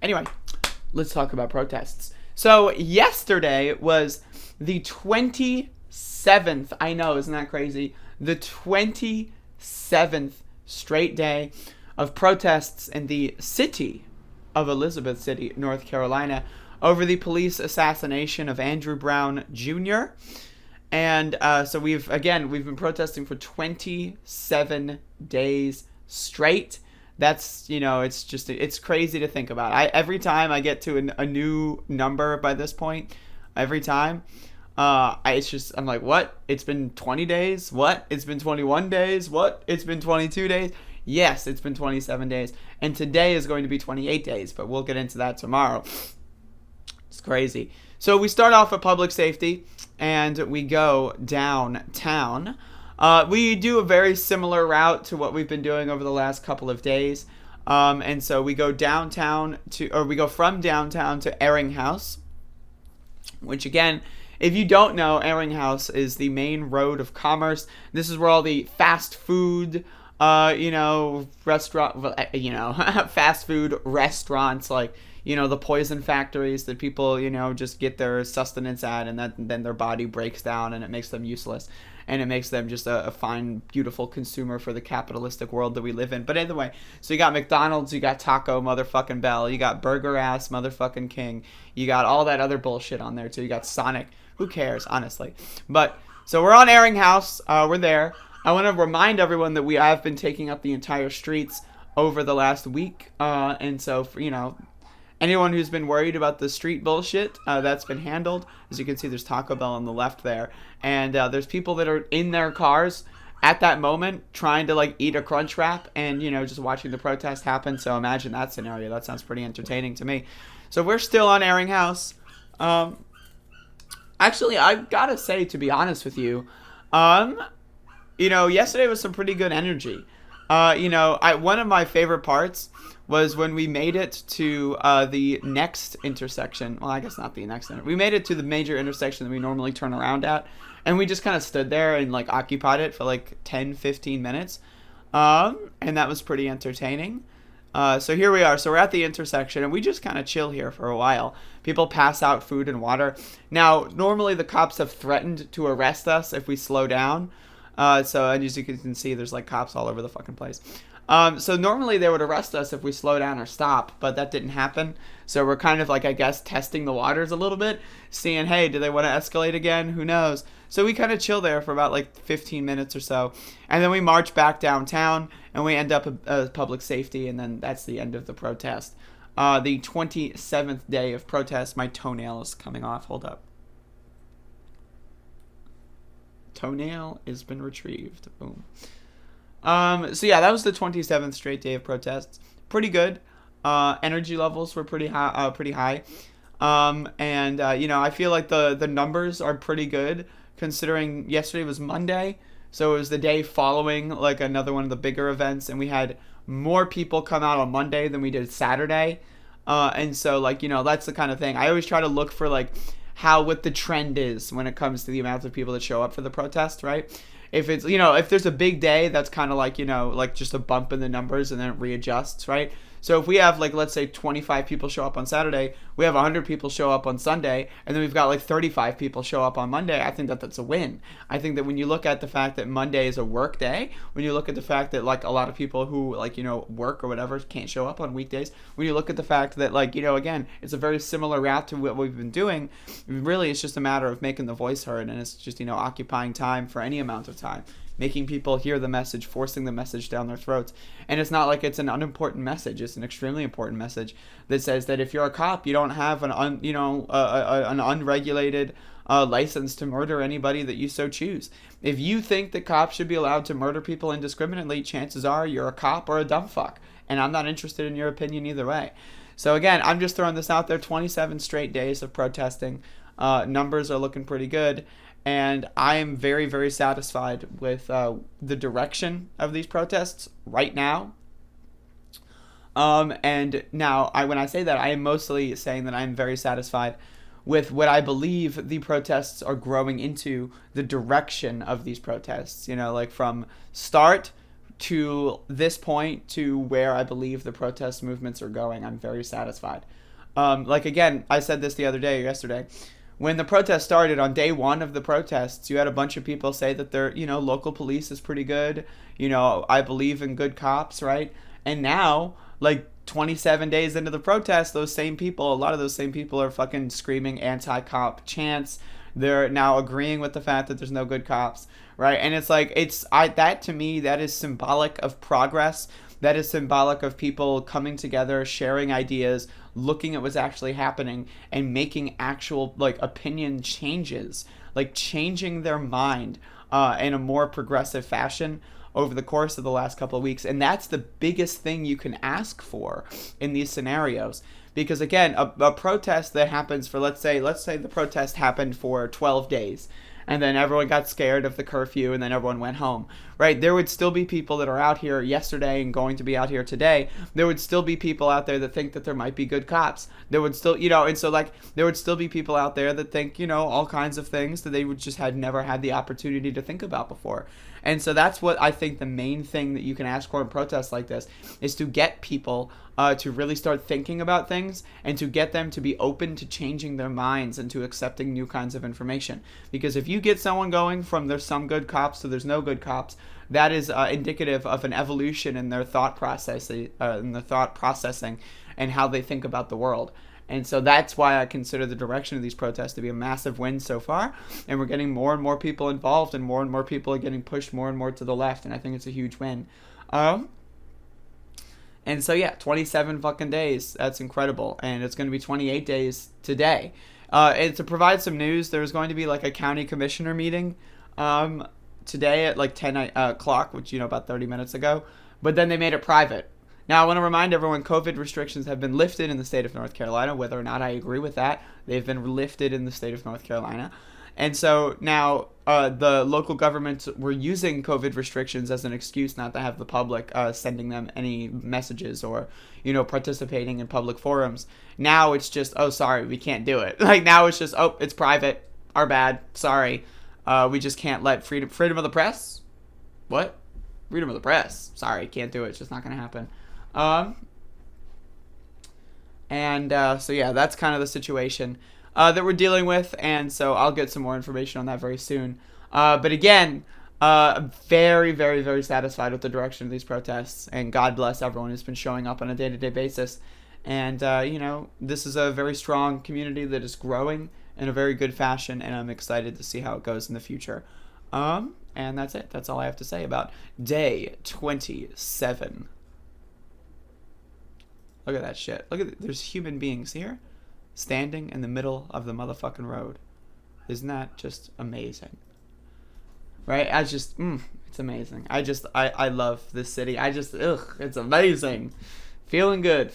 Anyway, let's talk about protests. So yesterday was the 27th, I know, isn't that crazy? The 27th straight day of protests in the city of Elizabeth City, North Carolina, over the police assassination of Andrew Brown Jr. And so we've been protesting for 27 days straight. That's, it's crazy to think about. Every time I get to a new number by this point, every time, I'm like, what? It's been 20 days? What? It's been 21 days? What? It's been 22 days? Yes, it's been 27 days. And today is going to be 28 days, but we'll get into that tomorrow. It's crazy. So we start off at public safety, and we go downtown. We do a very similar route to what we've been doing over the last couple of days. And so we go from downtown to Eringhouse, which again, if you don't know, Eringhouse is the main road of commerce. This is where all the fast food, fast food restaurants, like, the poison factories that people, just get their sustenance at, and then their body breaks down and it makes them useless. And it makes them just a fine, beautiful consumer for the capitalistic world that we live in. But anyway, so you got McDonald's, you got Taco motherfucking Bell, you got Burger Ass motherfucking King, you got all that other bullshit on there too. You got Sonic. Who cares, honestly? But so we're on Eringhouse. We're there. I want to remind everyone that we have been taking up the entire streets over the last week. And so, for, anyone who's been worried about the street bullshit, that's been handled. As you can see, there's Taco Bell on the left there. And there's people that are in their cars at that moment trying to, eat a Crunch Wrap and, just watching the protest happen. So imagine that scenario. That sounds pretty entertaining to me. So we're still on Eringhouse. Actually, I've got to say, to be honest with you, yesterday was some pretty good energy. One of my favorite parts was when we made it to the next intersection. Well, I guess not the next. We made it to the major intersection that we normally turn around at. And we just kind of stood there and occupied it for 10, 15 minutes. And that was pretty entertaining. So here we are. So we're at the intersection and we just kind of chill here for a while. People pass out food and water. Now, normally the cops have threatened to arrest us if we slow down. And as you can see, there's cops all over the fucking place. So normally they would arrest us if we slow down or stop, but that didn't happen. So we're kind of I guess, testing the waters a little bit, seeing, hey, do they want to escalate again? Who knows? So we kind of chill there for about 15 minutes or so. And then we march back downtown and we end up at public safety. And then that's the end of the protest. The 27th day of protest. My toenail is coming off. Hold up. Toenail has been retrieved. Boom. So yeah, that was the 27th straight day of protests. Pretty good. Energy levels were pretty high. I feel like the numbers are pretty good considering yesterday was Monday. So it was the day following another one of the bigger events, and we had more people come out on Monday than we did Saturday. And so that's the kind of thing. I always try to look for what the trend is when it comes to the amount of people that show up for the protest, right? If it's, if there's a big day, that's kind of just a bump in the numbers and then it readjusts, right? So if we have let's say 25 people show up on Saturday, we have 100 people show up on Sunday, and then we've got 35 people show up on Monday, I think that that's a win. I think that when you look at the fact that Monday is a work day, when you look at the fact that a lot of people who work or whatever can't show up on weekdays, when you look at the fact that again, it's a very similar route to what we've been doing, really it's just a matter of making the voice heard, and it's just occupying time for any amount of time, making people hear the message, forcing the message down their throats. And it's not it's an unimportant message. It's an extremely important message that says that if you're a cop, you don't have an unregulated license to murder anybody that you so choose. If you think that cops should be allowed to murder people indiscriminately, chances are you're a cop or a dumb fuck. And I'm not interested in your opinion either way. So again, I'm just throwing this out there. 27 straight days of protesting. Numbers are looking pretty good. And I am very, very satisfied with the direction of these protests right now. And now, when I say that, I am mostly saying that I'm very satisfied with what I believe the protests are growing into, the direction of these protests. From start to this point, to where I believe the protest movements are going, I'm very satisfied. Like, again, I said this the other day, yesterday. When the protest started, on day one of the protests, you had a bunch of people say that their, local police is pretty good. I believe in good cops, right? And now, like, 27 days into the protest, a lot of those same people are fucking screaming anti-cop chants. They're now agreeing with the fact that there's no good cops, right? And it's like, that to me, that is symbolic of progress. That is symbolic of people coming together, sharing ideas, looking at what's actually happening, and making actual, like, opinion changes, like changing their mind in a more progressive fashion over the course of the last couple of weeks. And that's the biggest thing you can ask for in these scenarios. Because, again, a protest that happens for, let's say the protest happened for 12 days, and then everyone got scared of the curfew, and then everyone went home, right? There would still be people that are out here yesterday and going to be out here today. There would still be people out there that think that there might be good cops. There would still, and so, like, there would still be people out there that think, all kinds of things that they would just had never had the opportunity to think about before. And so that's what I think the main thing that you can ask for in protests like this is to get people to really start thinking about things, and to get them to be open to changing their minds and to accepting new kinds of information. Because if you get someone going from there's some good cops to there's no good cops, that is indicative of an evolution in their thought processing and how they think about the world. And so that's why I consider the direction of these protests to be a massive win so far. And we're getting more and more people involved, and more people are getting pushed more and more to the left. And I think it's a huge win. And so, yeah, 27 fucking days. That's incredible. And it's going to be 28 days today. And to provide some news, there's going to be like a county commissioner meeting today at like 10 o'clock, which, about 30 minutes ago. But then they made it private. Now, I want to remind everyone, COVID restrictions have been lifted in the state of North Carolina. Whether or not I agree with that, they've been lifted in the state of North Carolina. And so now the local governments were using COVID restrictions as an excuse not to have the public sending them any messages or, participating in public forums. Now it's just, oh, sorry, we can't do it. Like, now it's just, oh, it's private. Our bad. Sorry. We just can't let freedom of the press? What? Freedom of the press. Sorry, can't do it. It's just not going to happen. So yeah, that's kind of the situation that we're dealing with, and so I'll get some more information on that very soon. But again, very, very, very satisfied with the direction of these protests, and God bless everyone who's been showing up on a day-to-day basis. And, this is a very strong community that is growing in a very good fashion, and I'm excited to see how it goes in the future. And that's it. That's all I have to say about day 27. Look at that shit. There's human beings here standing in the middle of the motherfucking road. Isn't that just amazing? Right? It's amazing. I love this city. It's amazing. Feeling good.